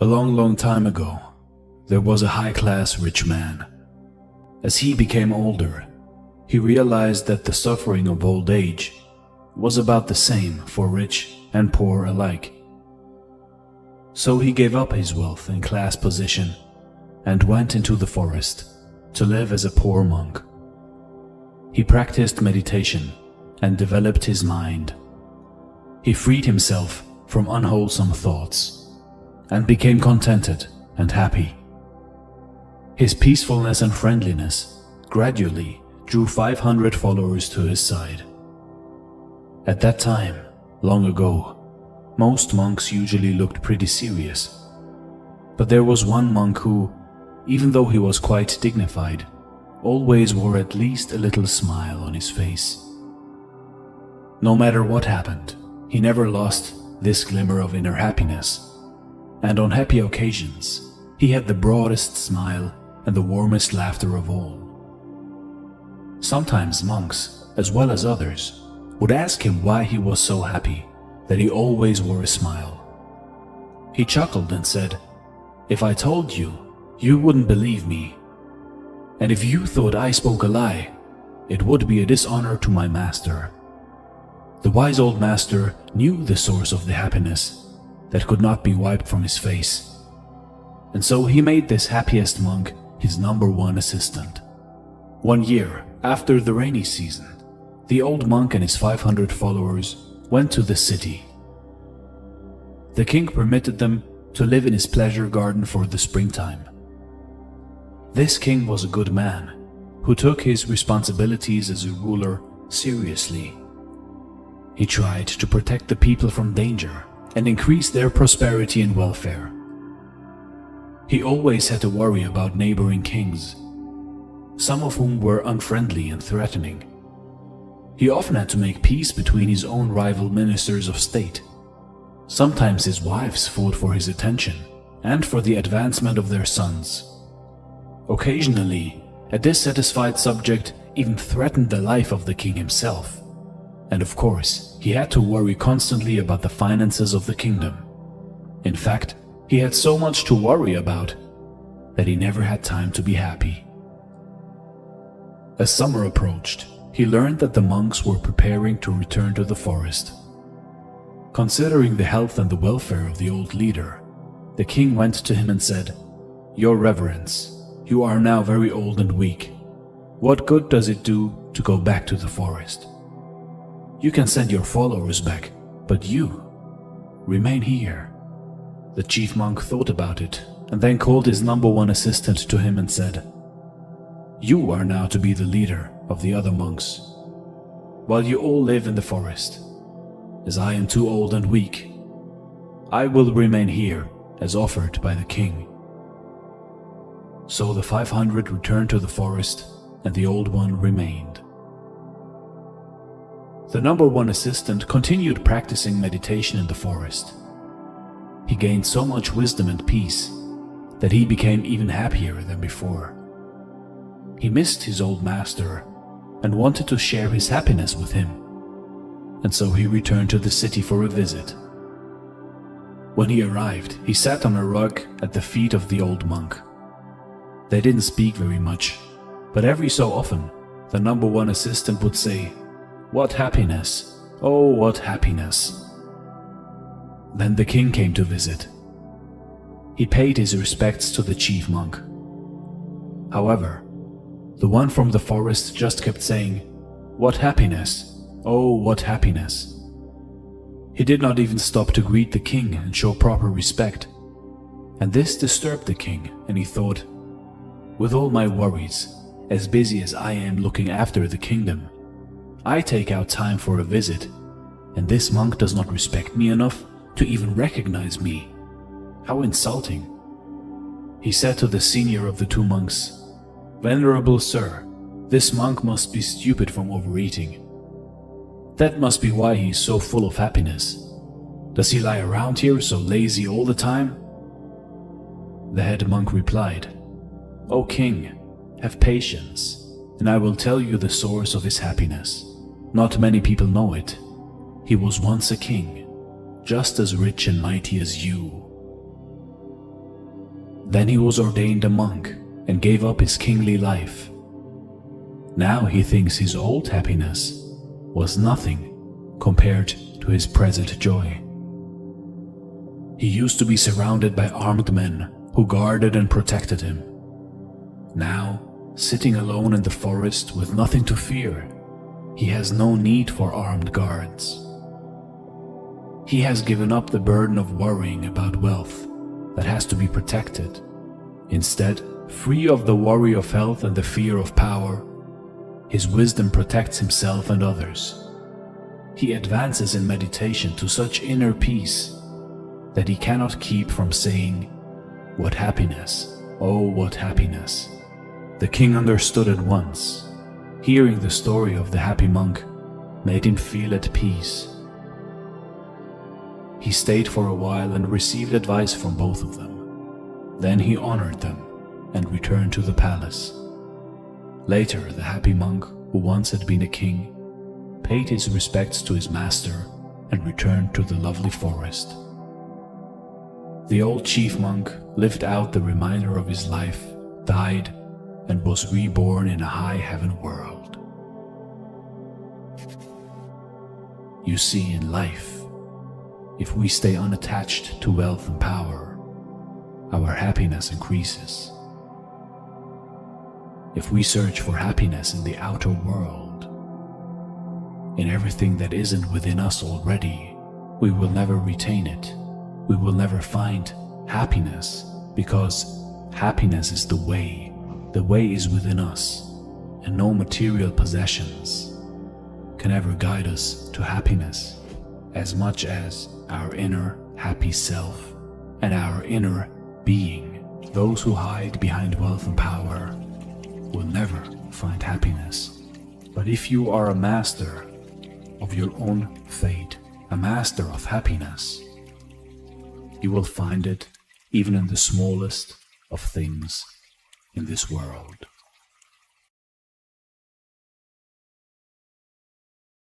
A long time ago, there was a high-class rich man. As he became older, he realized that the suffering of old age was about the same for rich and poor alike. So he gave up his wealth and class position and went into the forest to live as a poor monk. He practiced meditation and developed his mind. He freed himself from unwholesome thoughts and became contented and happy. His peacefulness and friendliness gradually drew 500 followers to his side. At that time, long ago, most monks usually looked pretty serious. But there was one monk who, even though he was quite dignified, always wore at least a little smile on his face. No matter what happened, he never lost this glimmer of inner happiness. And on happy occasions, he had the broadest smile and the warmest laughter of all. Sometimes monks, as well as others, would ask him why he was so happy that he always wore a smile. He chuckled and said, "If I told you, you wouldn't believe me. And if you thought I spoke a lie, it would be a dishonor to my master." The wise old master knew the source of the happiness that could not be wiped from his face. And so he made this happiest monk his #1 assistant. One year after the rainy season, the old monk and his 500 followers went to the city. The king permitted them to live in his pleasure garden for the springtime. This king was a good man who took his responsibilities as a ruler seriously. He tried to protect the people from danger and increase their prosperity and welfare. He always had to worry about neighboring kings, some of whom were unfriendly and threatening. He often had to make peace between his own rival ministers of state. Sometimes his wives fought for his attention and for the advancement of their sons. Occasionally, a dissatisfied subject even threatened the life of the king himself. And of course, he had to worry constantly about the finances of the kingdom. In fact, he had so much to worry about that he never had time to be happy. As summer approached, he learned that the monks were preparing to return to the forest. Considering the health and the welfare of the old leader, the king went to him and said, "Your Reverence, you are now very old and weak. What good does it do to go back to the forest? You can send your followers back, but you remain here." The chief monk thought about it and then called his #1 assistant to him and said, "You are now to be the leader of the other monks, while you all live in the forest. As I am too old and weak, I will remain here as offered by the king." So the 500 returned to the forest and the old one remained. The #1 assistant continued practicing meditation in the forest. He gained so much wisdom and peace that he became even happier than before. He missed his old master and wanted to share his happiness with him, and so he returned to the city for a visit. When he arrived, he sat on a rug at the feet of the old monk. They didn't speak very much, but every so often, the #1 assistant would say, "What happiness! Oh, what happiness!" Then the king came to visit. He paid his respects to the chief monk. However, the one from the forest just kept saying, "What happiness! Oh, what happiness!" He did not even stop to greet the king and show proper respect. And this disturbed the king, and he thought, "With all my worries, as busy as I am looking after the kingdom, I take out time for a visit, and this monk does not respect me enough to even recognize me. How insulting." He said to the senior of the two monks, "Venerable sir, this monk must be stupid from overeating. That must be why he is so full of happiness. Does he lie around here so lazy all the time?" The head monk replied, "O king, have patience, and I will tell you the source of his happiness. Not many people know it. He was once a king, just as rich and mighty as you." Then he was ordained a monk and gave up his kingly life. Now he thinks his old happiness was nothing compared to his present joy. He used to be surrounded by armed men who guarded and protected him. Now, sitting alone in the forest with nothing to fear, he has no need for armed guards. He has given up the burden of worrying about wealth that has to be protected. Instead, free of the worry of health and the fear of power, his wisdom protects himself and others. He advances in meditation to such inner peace that he cannot keep from saying, "What happiness, oh what happiness." The king understood at once. Hearing the story of the happy monk made him feel at peace. He stayed for a while and received advice from both of them. Then he honored them and returned to the palace. Later, the happy monk, who once had been a king, paid his respects to his master and returned to the lovely forest. The old chief monk lived out the remainder of his life, died, and was reborn in a high heaven world. You see, in life, if we stay unattached to wealth and power, our happiness increases. If we search for happiness in the outer world, in everything that isn't within us already, we will never retain it. We will never find happiness, because happiness is the way. The way is within us, and no material possessions can ever guide us to happiness as much as our inner happy self and our inner being. Those who hide behind wealth and power will never find happiness. But if you are a master of your own fate, a master of happiness, you will find it even in the smallest of things in this world.